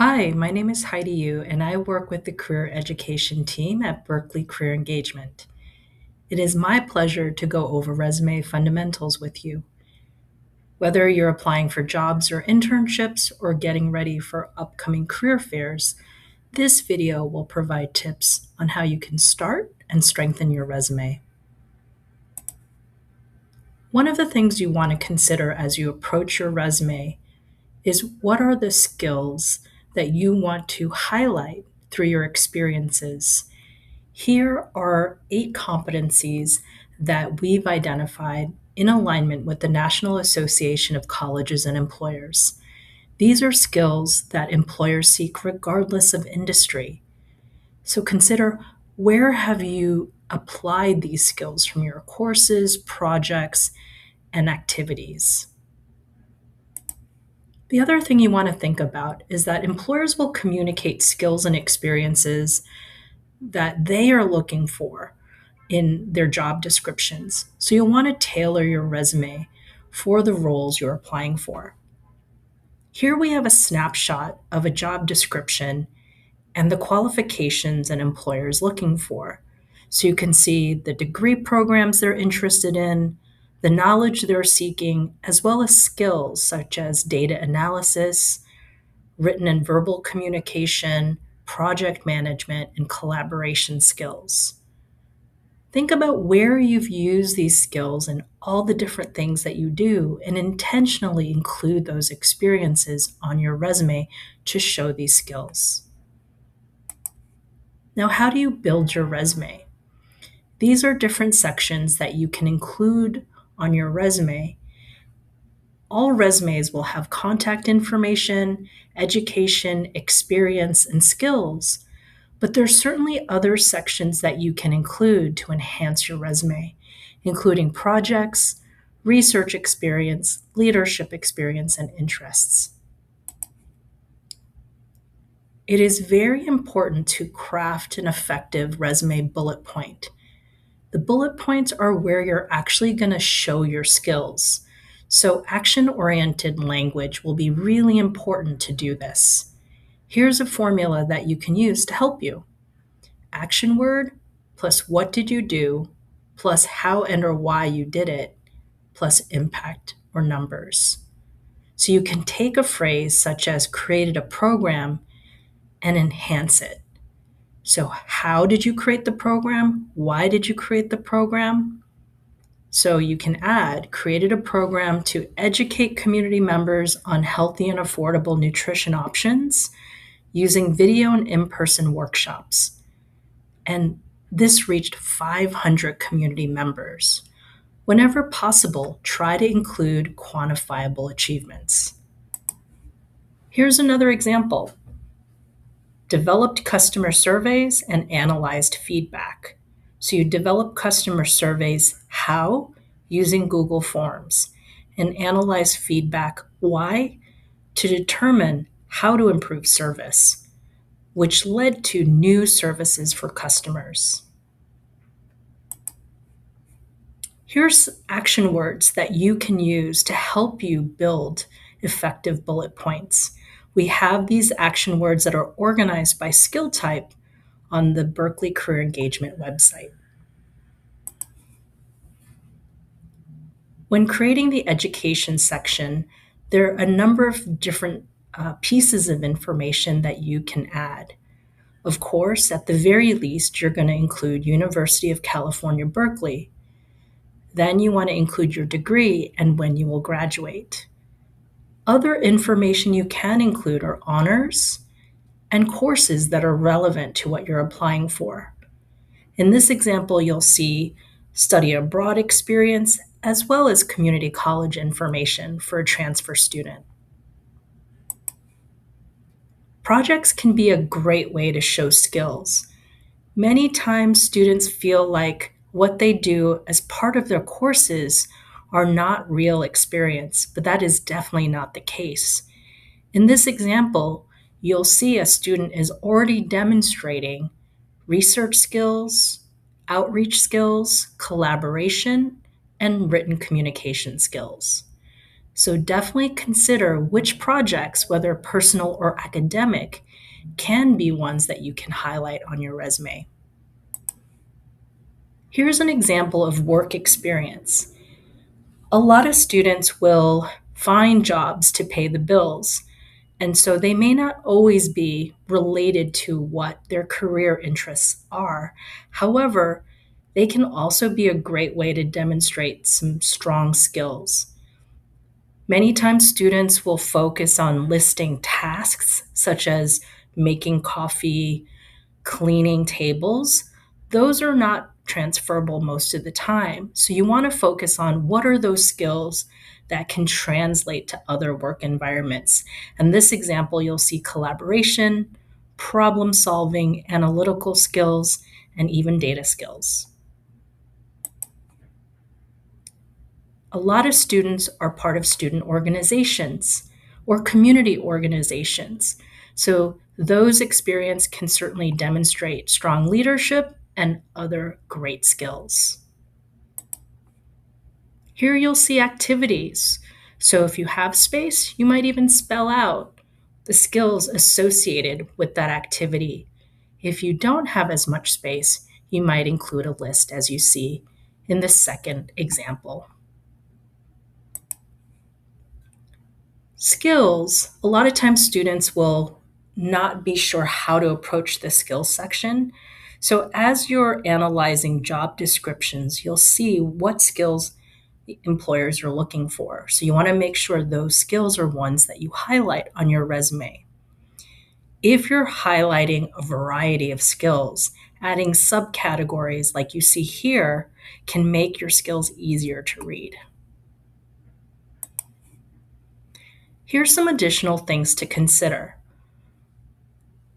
Hi, my name is Heidi Yu, and I work with the career education team at Berkeley Career Engagement. It is my pleasure to go over resume fundamentals with you. Whether you're applying for jobs or internships or getting ready for upcoming career fairs, this video will provide tips on how you can start and strengthen your resume. One of the things you want to consider as you approach your resume is what are the skills that you want to highlight through your experiences. Here are 8 competencies that we've identified in alignment with the National Association of Colleges and Employers. These are skills that employers seek regardless of industry. So consider, where have you applied these skills from your courses, projects, and activities? The other thing you want to think about is that employers will communicate skills and experiences that they are looking for in their job descriptions. So you'll want to tailor your resume for the roles you're applying for. Here we have a snapshot of a job description and the qualifications an employer is looking for. So you can see the degree programs they're interested in, the knowledge they're seeking, as well as skills such as data analysis, written and verbal communication, project management, and collaboration skills. Think about where you've used these skills and all the different things that you do, and intentionally include those experiences on your resume to show these skills. Now, how do you build your resume? These are different sections that you can include on your resume. All resumes will have contact information, education, experience, and skills, but there's certainly other sections that you can include to enhance your resume, including projects, research experience, leadership experience, and interests. It is very important to craft an effective resume bullet point. The bullet points are where you're actually going to show your skills. So action-oriented language will be really important to do this. Here's a formula that you can use to help you. Action word plus what did you do plus how and or why you did it plus impact or numbers. So you can take a phrase such as created a program and enhance it. So how did you create the program? Why did you create the program? So you can add created a program to educate community members on healthy and affordable nutrition options using video and in-person workshops. And this reached 500 community members. Whenever possible, try to include quantifiable achievements. Here's another example. Developed customer surveys and analyzed feedback. So you develop customer surveys, how? Using Google Forms, and analyze feedback, why? To determine how to improve service, which led to new services for customers. Here's action words that you can use to help you build effective bullet points. We have these action words that are organized by skill type on the Berkeley Career Engagement website. When creating the education section, there are a number of different pieces of information that you can add. Of course, at the very least, you're going to include University of California, Berkeley. Then you want to include your degree and when you will graduate. Other information you can include are honors and courses that are relevant to what you're applying for. In this example, you'll see study abroad experience as well as community college information for a transfer student. Projects can be a great way to show skills. Many times students feel like what they do as part of their courses are not real experience, but that is definitely not the case. In this example, you'll see a student is already demonstrating research skills, outreach skills, collaboration, and written communication skills. So definitely consider which projects, whether personal or academic, can be ones that you can highlight on your resume. Here's an example of work experience. A lot of students will find jobs to pay the bills, and so they may not always be related to what their career interests are. However, they can also be a great way to demonstrate some strong skills. Many times, students will focus on listing tasks such as making coffee, cleaning tables. Those are not transferable most of the time. So, you want to focus on what are those skills that can translate to other work environments. In this example, you'll see collaboration, problem solving, analytical skills, and even data skills. A lot of students are part of student organizations or community organizations. So those experience can certainly demonstrate strong leadership and other great skills. Here you'll see activities. So if you have space, you might even spell out the skills associated with that activity. If you don't have as much space, you might include a list as you see in the second example. Skills, a lot of times students will not be sure how to approach the skills section. So as you're analyzing job descriptions, you'll see what skills the employers are looking for. So you want to make sure those skills are ones that you highlight on your resume. If you're highlighting a variety of skills, adding subcategories like you see here can make your skills easier to read. Here's some additional things to consider.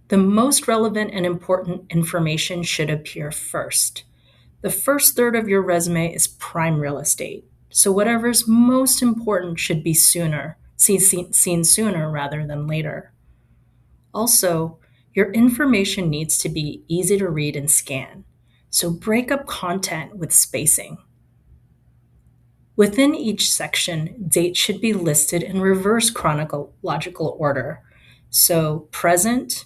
The most relevant and important information should appear first. The first third of your resume is prime real estate. So whatever's most important should be seen sooner rather than later. Also, your information needs to be easy to read and scan. So break up content with spacing. Within each section, dates should be listed in reverse chronological order. So present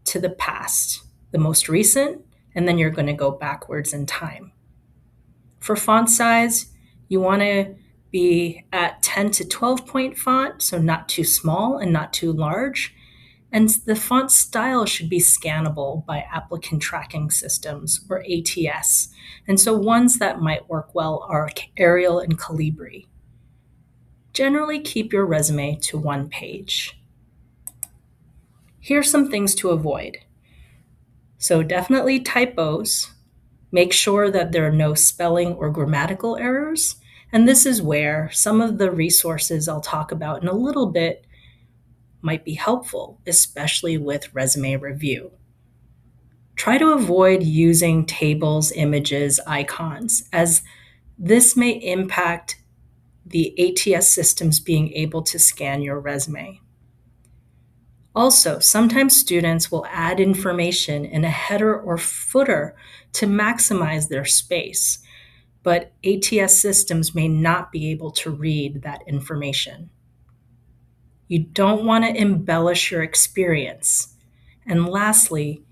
to the past, the most recent, and then you're going to go backwards in time. For font size, you want to be at 10 to 12 point font, so not too small and not too large. And the font style should be scannable by applicant tracking systems or ATS. And so ones that might work well are Arial and Calibri. Generally keep your resume to one page. Here's some things to avoid. So definitely typos. Make sure that there are no spelling or grammatical errors. And this is where some of the resources I'll talk about in a little bit might be helpful, especially with resume review. Try to avoid using tables, images, icons, as this may impact the ATS systems being able to scan your resume. Also, sometimes students will add information in a header or footer to maximize their space, but ATS systems may not be able to read that information. You don't want to embellish your experience. And lastly,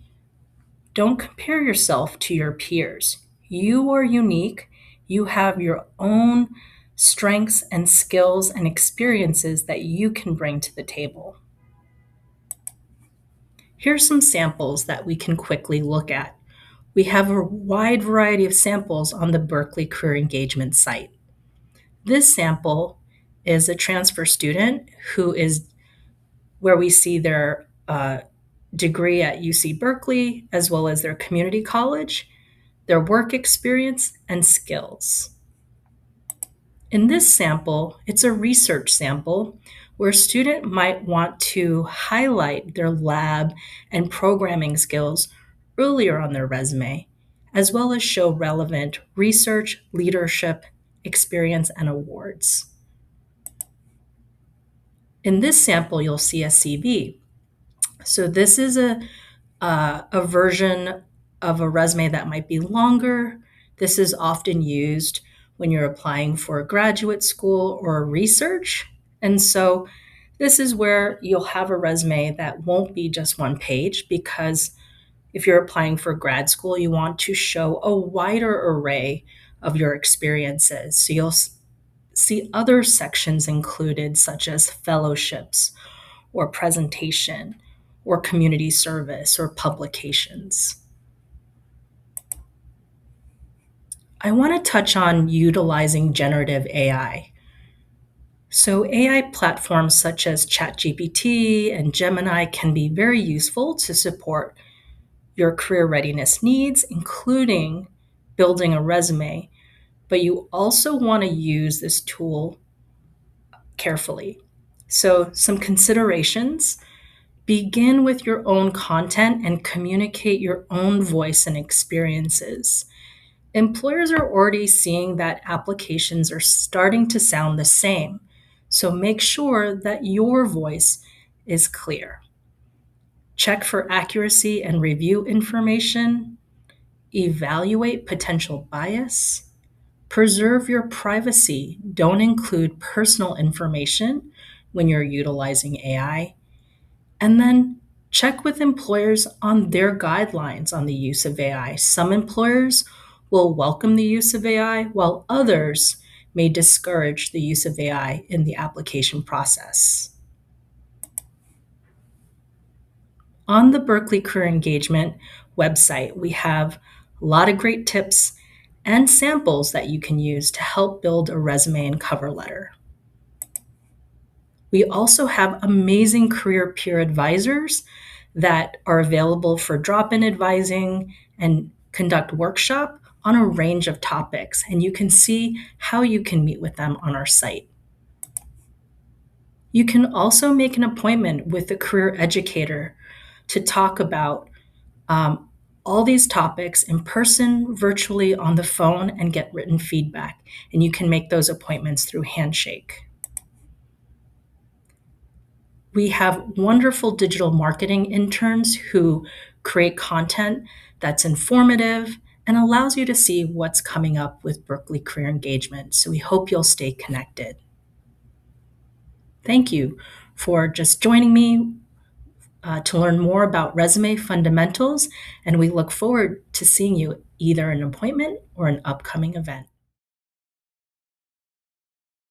don't compare yourself to your peers. You are unique. You have your own strengths and skills and experiences that you can bring to the table. Here's some samples that we can quickly look at. We have a wide variety of samples on the Berkeley Career Engagement site. This sample is a transfer student who is where we see their degree at UC Berkeley, as well as their community college, their work experience, and skills. In this sample, it's a research sample where a student might want to highlight their lab and programming skills earlier on their resume, as well as show relevant research, leadership, experience, and awards. In this sample, you'll see a CV. So this is a version of a resume that might be longer. This is often used when you're applying for a graduate school or research. And so this is where you'll have a resume that won't be just one page, because if you're applying for grad school, you want to show a wider array of your experiences. So you'll see other sections included, such as fellowships or presentation or community service or publications. I want to touch on utilizing generative AI. So, AI platforms such as ChatGPT and Gemini can be very useful to support your career readiness needs, including building a resume. But you also want to use this tool carefully. So, some considerations: begin with your own content and communicate your own voice and experiences. Employers are already seeing that applications are starting to sound the same, so make sure that your voice is clear. Check for accuracy and review information. Evaluate potential bias. Preserve your privacy. Don't include personal information when you're utilizing AI. And then check with employers on their guidelines on the use of AI. Some employers will welcome the use of AI, while others may discourage the use of AI in the application process. On the Berkeley Career Engagement website, we have a lot of great tips and samples that you can use to help build a resume and cover letter. We also have amazing career peer advisors that are available for drop in advising and conduct workshop on a range of topics. And you can see how you can meet with them on our site. You can also make an appointment with a career educator to talk about all these topics in person, virtually, on the phone, and get written feedback. And you can make those appointments through Handshake. We have wonderful digital marketing interns who create content that's informative and allows you to see what's coming up with Berkeley Career Engagement. So we hope you'll stay connected. Thank you for just joining me to learn more about resume fundamentals, and we look forward to seeing you either in an appointment or an upcoming event.